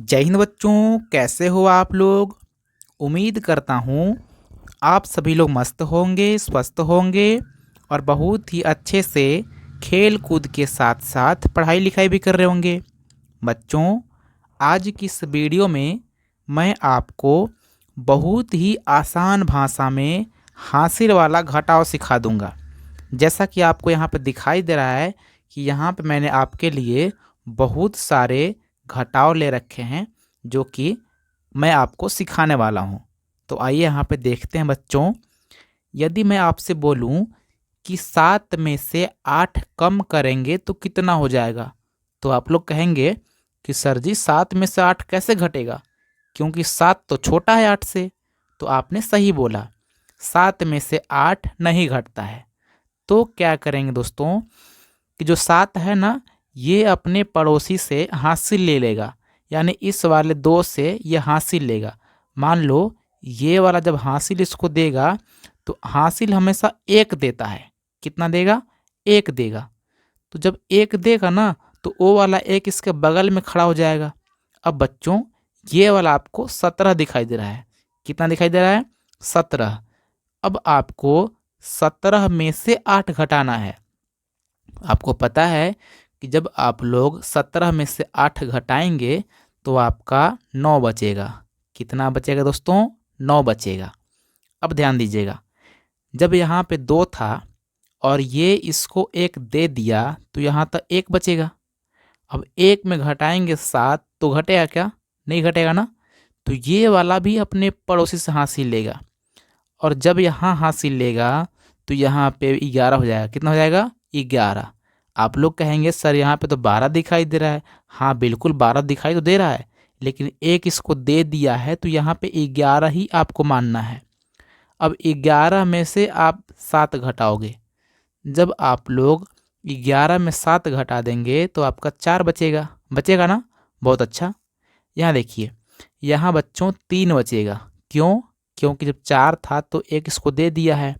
जय हिंद बच्चों, कैसे हो आप लोग। उम्मीद करता हूँ आप सभी लोग मस्त होंगे, स्वस्थ होंगे और बहुत ही अच्छे से खेल कूद के साथ साथ पढ़ाई लिखाई भी कर रहे होंगे। बच्चों, आज की इस वीडियो में मैं आपको बहुत ही आसान भाषा में हासिल वाला घटाव सिखा दूंगा। जैसा कि आपको यहाँ पे दिखाई दे रहा है कि यहाँ पे मैंने आपके लिए बहुत सारे घटाव ले रखे हैं जो कि मैं आपको सिखाने वाला हूँ। तो आइए यहाँ पे देखते हैं बच्चों। यदि मैं आपसे बोलूँ कि 7 में से 8 कम करेंगे तो कितना हो जाएगा, तो आप लोग कहेंगे कि सर जी 7 में से 8 कैसे घटेगा, क्योंकि 7 तो छोटा है 8 से। तो आपने सही बोला, 7 में से 8 नहीं घटता है। तो क्या करेंगे दोस्तों कि जो 7 है ना, ये अपने पड़ोसी से हासिल ले लेगा, यानी इस वाले 2 से ये हासिल लेगा। मान लो ये वाला जब हासिल इसको देगा तो हासिल हमेशा 1 देता है। कितना देगा? 1 देगा। तो जब 1 देगा ना तो वो वाला 1 इसके बगल में खड़ा हो जाएगा। अब बच्चों, ये वाला आपको 17 दिखाई दे रहा है। कितना दिखाई दे रहा है? 17। अब आपको 17 में से 8 घटाना है। आपको पता है कि जब आप लोग 17 में से 8 घटाएंगे तो आपका 9 बचेगा। कितना बचेगा दोस्तों? 9 बचेगा। अब ध्यान दीजिएगा, जब यहाँ पे 2 था और ये इसको 1 दे दिया तो यहाँ तक 1 बचेगा। अब 1 में घटाएंगे 7 तो घटेगा क्या? नहीं घटेगा ना। तो ये वाला भी अपने पड़ोसी से हासिल लेगा, और जब यहाँ हासिल लेगा तो यहाँ पे 11 हो जाएगा। कितना हो जाएगा? 11। आप लोग कहेंगे सर यहाँ पे तो 12 दिखाई दे रहा है। हाँ बिल्कुल 12 दिखाई तो दे रहा है, लेकिन 1 इसको दे दिया है तो यहाँ पे 11 ही आपको मानना है। अब 11 में से आप 7 घटाओगे। जब आप लोग 11 में 7 घटा देंगे तो आपका 4 बचेगा। बचेगा ना? बहुत अच्छा। यहाँ देखिए, यहाँ बच्चों 3 बचेगा। क्यों? क्योंकि जब 4 था तो 1 इसको दे दिया है,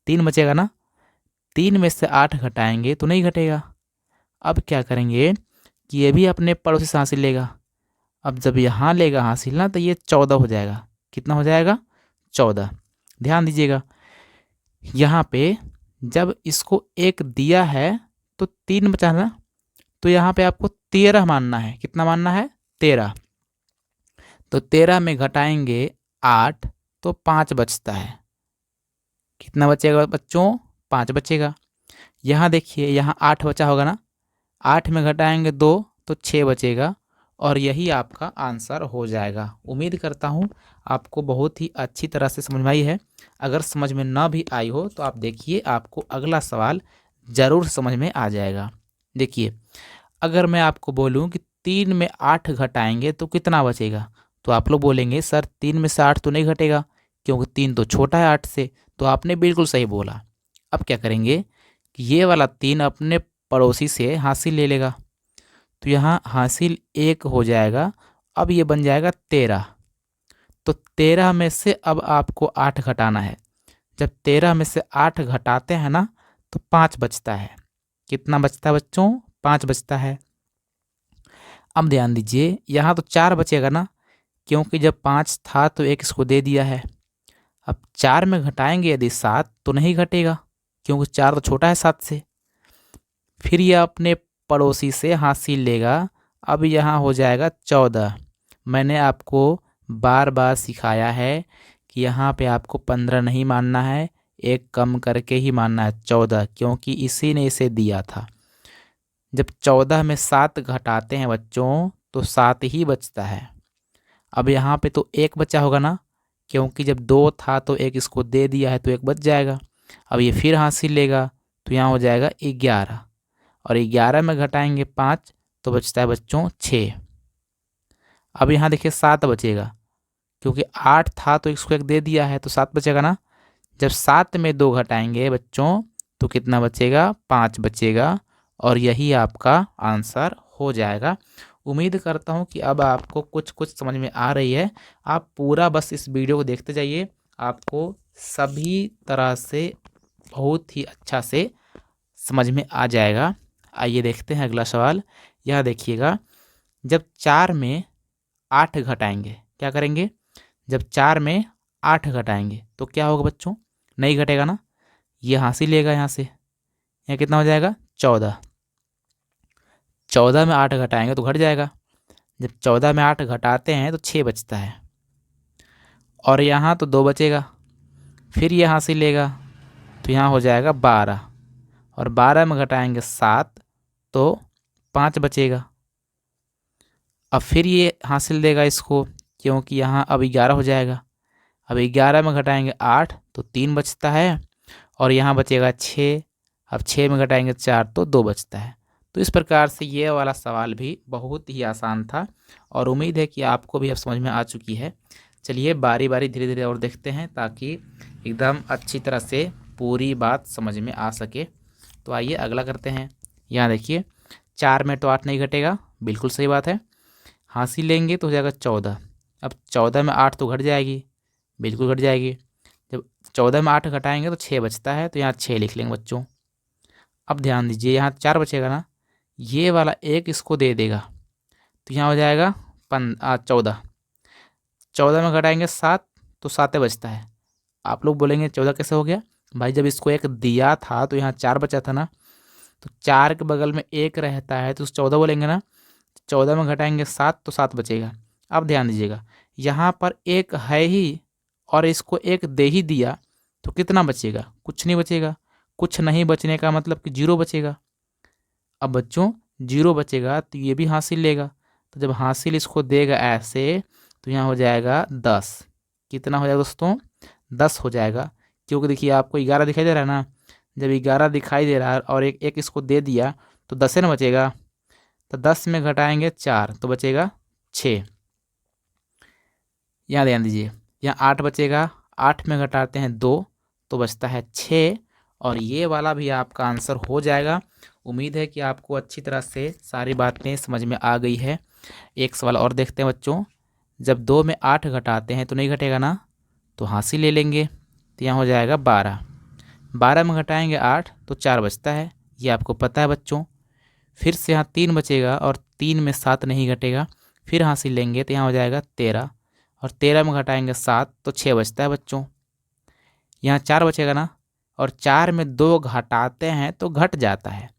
3 बचेगा ना। 3 में से 8 घटाएंगे तो नहीं घटेगा। अब क्या करेंगे कि ये भी अपने पड़ोसी से हासिल लेगा। अब जब यहाँ लेगा हासिल ना तो ये 14 हो जाएगा। कितना हो जाएगा? 14। ध्यान दीजिएगा, यहाँ पे जब इसको 1 दिया है तो 3 बचा ना, तो यहाँ पे आपको 13 मानना है। कितना मानना है? 13। तो 13 में घटाएंगे 8 तो 5 बचता है। कितना बचेगा बच्चों? 5 बचेगा। यहाँ देखिए, यहाँ 8 बचा होगा ना, 8 में घटाएंगे 2 तो 6 बचेगा, और यही आपका आंसर हो जाएगा। उम्मीद करता हूँ आपको बहुत ही अच्छी तरह से समझ में आई है। अगर समझ में ना भी आई हो तो आप देखिए, आपको अगला सवाल ज़रूर समझ में आ जाएगा। देखिए, अगर मैं आपको बोलूँ कि 3 में 8 घटाएंगे तो कितना बचेगा, तो आप लोग बोलेंगे सर 3 में से 8 तो नहीं घटेगा, क्योंकि 3 तो छोटा है 8 से। तो आपने बिल्कुल सही बोला। अब क्या करेंगे कि ये वाला 3 अपने पड़ोसी से हासिल ले लेगा, तो यहाँ हासिल 1 हो जाएगा। अब ये बन जाएगा 13। तो 13 में से अब आपको 8 घटाना है। जब 13 में से 8 घटाते हैं ना तो 5 बचता है। कितना बचता है बच्चों? 5 बचता है। अब ध्यान दीजिए, यहाँ तो 4 बचेगा ना, क्योंकि जब 5 था तो 1 इसको दे दिया है। अब 4 में घटाएंगे यदि 7 तो नहीं घटेगा, क्योंकि 4 तो छोटा है 7 से। फिर यह अपने पड़ोसी से हासिल लेगा। अब यहाँ हो जाएगा 14। मैंने आपको बार बार सिखाया है कि यहाँ पे आपको 15 नहीं मानना है, एक कम करके ही मानना है 14, क्योंकि इसी ने इसे दिया था। जब 14 में 7 घटाते हैं बच्चों तो 7 ही बचता है। अब यहाँ पे तो 1 बचा होगा ना, क्योंकि जब 2 था तो 1 इसको दे दिया है तो 1 बच जाएगा। अब ये फिर हासिल लेगा तो यहाँ हो जाएगा 11, और 11 में घटाएंगे 5 तो बचता है बच्चों 6। अब यहाँ देखिए 7 बचेगा, क्योंकि 8 था तो इसको 1 दे दिया है तो 7 बचेगा ना। जब 7 में 2 घटाएंगे बच्चों तो कितना बचेगा? 5 बचेगा, और यही आपका आंसर हो जाएगा। उम्मीद करता हूँ कि अब आपको कुछ कुछ समझ में आ रही है। आप पूरा बस इस वीडियो को देखते जाइए, आपको सभी तरह से बहुत ही अच्छा से समझ में आ जाएगा। आइए देखते हैं अगला सवाल। यह देखिएगा, जब 4 में 8 घटाएंगे, क्या करेंगे, जब 4 में 8 घटाएंगे तो क्या होगा बच्चों, नहीं घटेगा ना, ये यहाँ से लेगा, यहाँ से यहाँ कितना हो जाएगा 14। 14 में 8 घटाएंगे तो घट जाएगा, जब 14 में 8 घटाते हैं तो 6 बचता है, और यहाँ तो 2 बचेगा, फिर यहाँ से लेगा तो यहाँ हो जाएगा 12, और 12 में घटाएंगे 7 तो 5 बचेगा। अब फिर ये हासिल देगा इसको, क्योंकि यहाँ अब 11 हो जाएगा, अब 11 में घटाएंगे 8 तो 3 बचता है, और यहाँ बचेगा 6, अब 6 में घटाएंगे 4 तो 2 बचता है। तो इस प्रकार से ये वाला सवाल भी बहुत ही आसान था, और उम्मीद है कि आपको भी अब समझ में आ चुकी है। चलिए बारी बारी धीरे धीरे और देखते हैं, ताकि एकदम अच्छी तरह से पूरी बात समझ में आ सके। तो आइए अगला करते हैं। यहाँ देखिए 4 में तो 8 नहीं घटेगा, बिल्कुल सही बात है, हासिल लेंगे तो हो जाएगा 14। अब 14 में 8 तो घट जाएगी, बिल्कुल घट जाएगी, जब 14 में 8 घटाएंगे तो 6 बचता है, तो यहाँ 6 लिख लेंगे बच्चों। अब ध्यान दीजिए, यहाँ 4 बचेगा ना, ये वाला एक इसको दे देगा, तो यहाँ हो जाएगा 14। 14 में घटाएंगे 7 तो 7 बचता है। आप लोग बोलेंगे 14 कैसे हो गया भाई, जब इसको एक दिया था तो यहाँ 4 बचा था ना, तो 4 के बगल में एक रहता है तो 14 बोलेंगे ना, 14 में घटाएंगे 7 तो 7 बचेगा। अब ध्यान दीजिएगा, यहाँ पर एक है ही और इसको एक दे ही दिया, तो कितना बचेगा, कुछ नहीं बचेगा। कुछ नहीं बचने का मतलब कि 0 बचेगा। अब बच्चों 0 बचेगा तो ये भी हासिल लेगा, तो जब हासिल इसको देगा ऐसे, तो यहाँ हो जाएगा 10। कितना हो जाएगा दोस्तों, 10 हो जाएगा, क्योंकि देखिए आपको 11 दिखाई दे रहा है ना, जब 11 दिखाई दे रहा है और एक इसको दे दिया तो 10 ना बचेगा, तो 10 में घटाएंगे 4 तो बचेगा 6। यहाँ ध्यान दीजिए, यहाँ 8 बचेगा, 8 में घटाते हैं 2 तो बचता है 6, और ये वाला भी आपका आंसर हो जाएगा। उम्मीद है कि आपको अच्छी तरह से सारी बातें समझ में आ गई है। एक सवाल और देखते हैं बच्चों, जब 2 में 8 घटाते हैं तो नहीं घटेगा ना, तो हासिल ले लेंगे, तो यहाँ हो जाएगा 12। 12 में घटाएंगे 8 तो 4 बचता है, ये आपको पता है बच्चों। फिर से यहाँ 3 बचेगा, और 3 में 7 नहीं घटेगा, फिर हासिल लेंगे तो यहाँ हो जाएगा 13, और 13 में घटाएंगे 7 तो 6 बचता है बच्चों। यहाँ 4 बचेगा ना, और 4 में 2 घटाते हैं तो घट जाता है,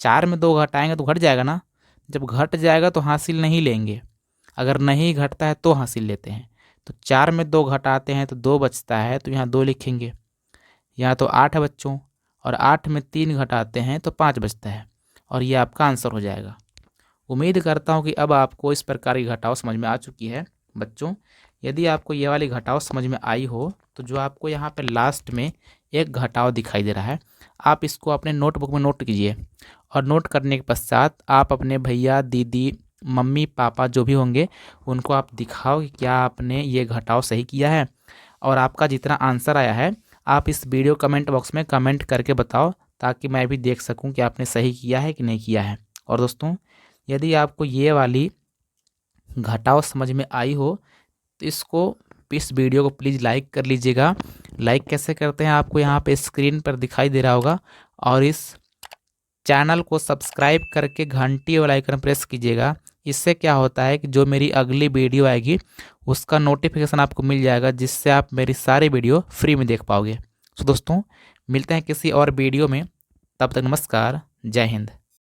4 में 2 घटाएंगे तो घट जाएगा ना, जब घट जाएगा तो हासिल नहीं लेंगे, अगर नहीं घटता है तो हासिल लेते हैं। तो 4 में 2 घटाते हैं तो 2 बचता है, तो यहाँ 2 लिखेंगे। यहाँ तो 8 है बच्चों, और 8 में 3 घटाते हैं तो 5 बचता है, और ये आपका आंसर हो जाएगा। उम्मीद करता हूँ कि अब आपको इस प्रकार की घटाव समझ में आ चुकी है बच्चों। यदि आपको ये वाली घटाव समझ में आई हो, तो जो आपको यहाँ पे लास्ट में एक घटाव दिखाई दे रहा है, आप इसको अपने नोटबुक में नोट कीजिए, और नोट करने के पश्चात आप अपने भैया दीदी मम्मी पापा जो भी होंगे उनको आप दिखाओ कि क्या आपने ये घटाव सही किया है, और आपका जितना आंसर आया है आप इस वीडियो कमेंट बॉक्स में कमेंट करके बताओ, ताकि मैं भी देख सकूं कि आपने सही किया है कि नहीं किया है। और दोस्तों यदि आपको ये वाली घटाव समझ में आई हो, तो इस वीडियो को प्लीज़ लाइक कर लीजिएगा। लाइक कैसे करते हैं आपको यहाँ पे स्क्रीन पर दिखाई दे रहा होगा, और इस चैनल को सब्सक्राइब करके घंटी वाला आइकन प्रेस कीजिएगा। इससे क्या होता है कि जो मेरी अगली वीडियो आएगी उसका नोटिफिकेशन आपको मिल जाएगा, जिससे आप मेरी सारी वीडियो फ्री में देख पाओगे। तो दोस्तों मिलते हैं किसी और वीडियो में, तब तक नमस्कार, जय हिंद।